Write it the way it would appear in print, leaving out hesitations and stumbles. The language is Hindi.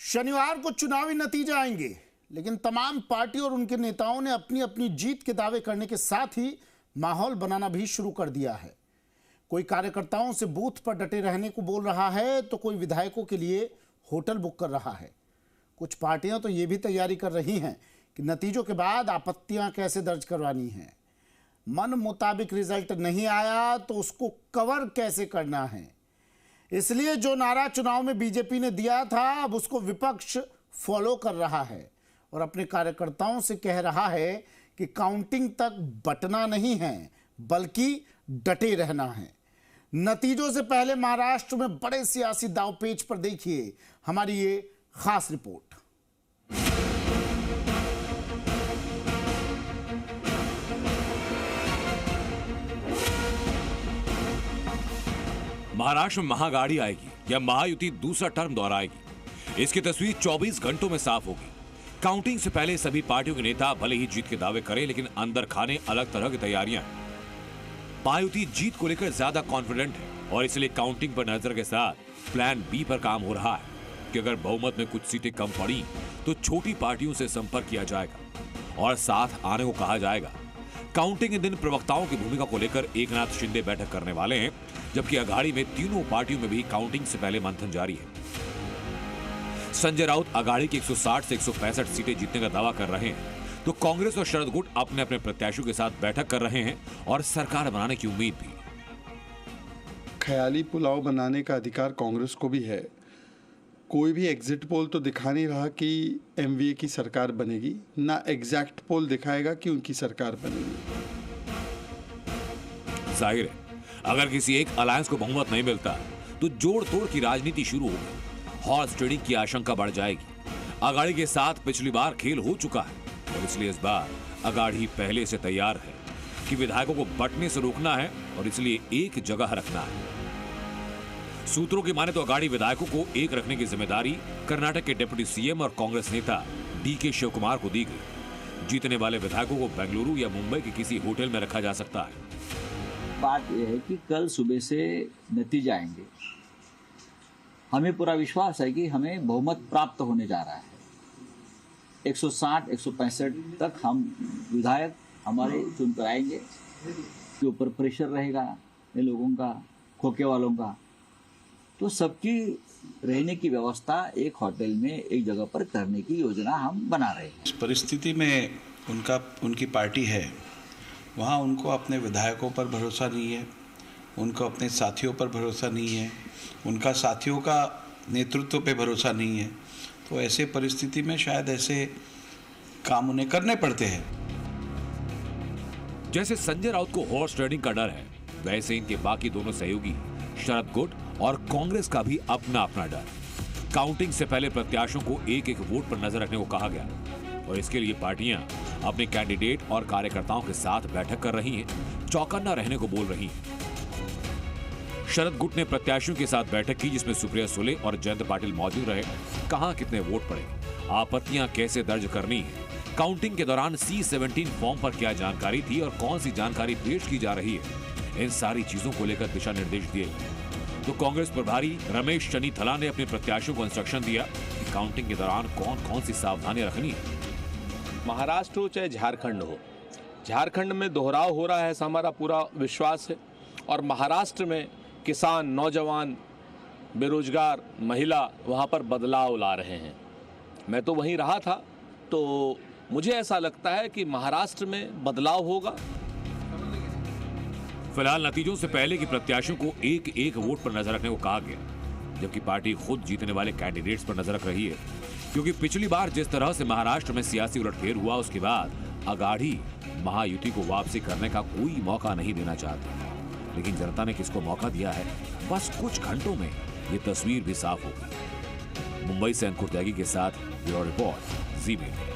शनिवार को चुनावी नतीजे आएंगे, लेकिन तमाम पार्टी और उनके नेताओं ने अपनी अपनी जीत के दावे करने के साथ ही माहौल बनाना भी शुरू कर दिया है। कोई कार्यकर्ताओं से बूथ पर डटे रहने को बोल रहा है, तो कोई विधायकों के लिए होटल बुक कर रहा है। कुछ पार्टियां तो ये भी तैयारी कर रही हैं कि नतीजों के बाद आपत्तियां कैसे दर्ज करवानी हैं। मन मुताबिक रिजल्ट नहीं आया तो उसको कवर कैसे करना है। इसलिए जो नारा चुनाव में बीजेपी ने दिया था, अब उसको विपक्ष फॉलो कर रहा है और अपने कार्यकर्ताओं से कह रहा है कि काउंटिंग तक बटना नहीं है, बल्कि डटे रहना है। नतीजों से पहले महाराष्ट्र में बड़े सियासी दांवपेच पर देखिए हमारी ये खास रिपोर्ट। महाराष्ट्र में महागाड़ी आएगी या महायुति दूसरा टर्म दोहराएगी, इसकी तस्वीर 24 घंटों में साफ होगी। काउंटिंग से पहले सभी पार्टियों के नेता भले ही जीत के दावे करें, लेकिन अंदर खाने अलग तरह की तैयारियां हैं। महायुति जीत को लेकर ज्यादा कॉन्फिडेंट है और इसलिए काउंटिंग पर नजर के साथ प्लान बी पर काम हो रहा है कि अगर बहुमत में कुछ सीटें कम पड़ी तो छोटी पार्टियों से संपर्क किया जाएगा और साथ आने को कहा जाएगा। काउंटिंग के दिन प्रवक्ताओं की भूमिका को लेकर एकनाथ शिंदे बैठक करने वाले हैं, जबकि अघाड़ी में तीनों पार्टियों में भी काउंटिंग से पहले मंथन जारी है। संजय राउत अघाड़ी की 160 से 165 सीटें जीतने का दावा कर रहे हैं, तो कांग्रेस और शरद गुट अपने अपने प्रत्याशियों के साथ बैठक कर रहे हैं और सरकार बनाने की उम्मीद भी। ख्याली पुलाव बनाने का अधिकार कांग्रेस को भी है। कोई भी एग्जिट पोल तो दिखा नहीं रहा कि एमवीए की सरकार बनेगी, ना एग्जैक्ट पोल दिखाएगा कि उनकी सरकार बनेगी। जाहिर है अगर किसी एक अलायंस को बहुमत नहीं मिलता तो जोड़ तोड़ की राजनीति शुरू होगी, हॉर्स ट्रेडिंग की आशंका बढ़ जाएगी। अघाड़ी के साथ पिछली बार खेल हो चुका है और इसलिए इस बार अघाड़ी पहले से तैयार है कि विधायकों को बंटने से रोकना है और इसलिए एक जगह रखना है। सूत्रों की माने तो अघाड़ी विधायकों को एक रखने की जिम्मेदारी कर्नाटक के डिप्टी सीएम और कांग्रेस नेता डीके शिव कुमार को दी गई। जीतने वाले विधायकों को बेंगलुरु या मुंबई के किसी होटल में रखा जा सकता है। बात यह है कि कल सुबह से नतीजे आएंगे। हमें पूरा विश्वास है कि हमें बहुमत प्राप्त होने जा रहा है। 160, 165 तक हम विधायक हमारे चुनकर आएंगे। के ऊपर प्रेशर रहेगा इन लोगों का, खोखे वालों का, तो सबकी रहने की व्यवस्था एक होटल में एक जगह पर करने की योजना हम बना रहे हैं। इस परिस्थिति में उनकी पार्टी है, वहाँ उनको अपने विधायकों पर भरोसा नहीं है, उनको अपने साथियों पर भरोसा नहीं है, उनका साथियों का नेतृत्व पे भरोसा नहीं है। तो ऐसे परिस्थिति में शायद ऐसे काम उन्हें करने पड़ते हैं। जैसे संजय राउत को हॉर्स ट्रेडिंग का डर है, वैसे इनके बाकी दोनों सहयोगी शरद गुट और कांग्रेस का भी अपना अपना डर। काउंटिंग से पहले प्रत्याशियों को एक एक वोट पर नजर रखने को कहा गया और इसके लिए पार्टियां अपने कैंडिडेट और कार्यकर्ताओं के साथ बैठक कर रही हैं, चौकन्ना रहने को बोल रही हैं। शरद गुट ने प्रत्याशियों के साथ बैठक की, जिसमें सुप्रिया सुले और जयंत पाटिल मौजूद रहे। कहां कितने वोट पड़े, आपत्तियां कैसे दर्ज करनी है, काउंटिंग के दौरान C-17 फॉर्म पर क्या जानकारी थी और कौन सी जानकारी पेश की जा रही है, इन सारी चीजों को लेकर दिशा निर्देश दिए गए। तो कांग्रेस प्रभारी रमेश चन्नीथला ने अपने प्रत्याशियों को इंस्ट्रक्शन दिया कि काउंटिंग के दौरान कौन कौन सी सावधानियां रखनी है। महाराष्ट्र हो चाहे झारखंड हो, झारखंड में दोहराव हो रहा है ऐसा हमारा पूरा विश्वास है, और महाराष्ट्र में किसान, नौजवान, बेरोजगार, महिला वहाँ पर बदलाव ला रहे हैं। मैं तो वहीं रहा था, तो मुझे ऐसा लगता है कि महाराष्ट्र में बदलाव होगा। फिलहाल नतीजों से पहले की प्रत्याशियों को एक एक वोट पर नजर रखने को कहा गया, जबकि पार्टी खुद जीतने वाले कैंडिडेट्स पर नजर रख रही है, क्योंकि पिछली बार जिस तरह से महाराष्ट्र में सियासी उलटफेर हुआ, उसके बाद अघाड़ी महायुति को वापसी करने का कोई मौका नहीं देना चाहती। लेकिन जनता ने किसको मौका दिया है, बस कुछ घंटों में ये तस्वीर भी साफ होगी। मुंबई से अंकुर त्यागी के साथ ब्यूरो रिपोर्ट, जी मीडिया।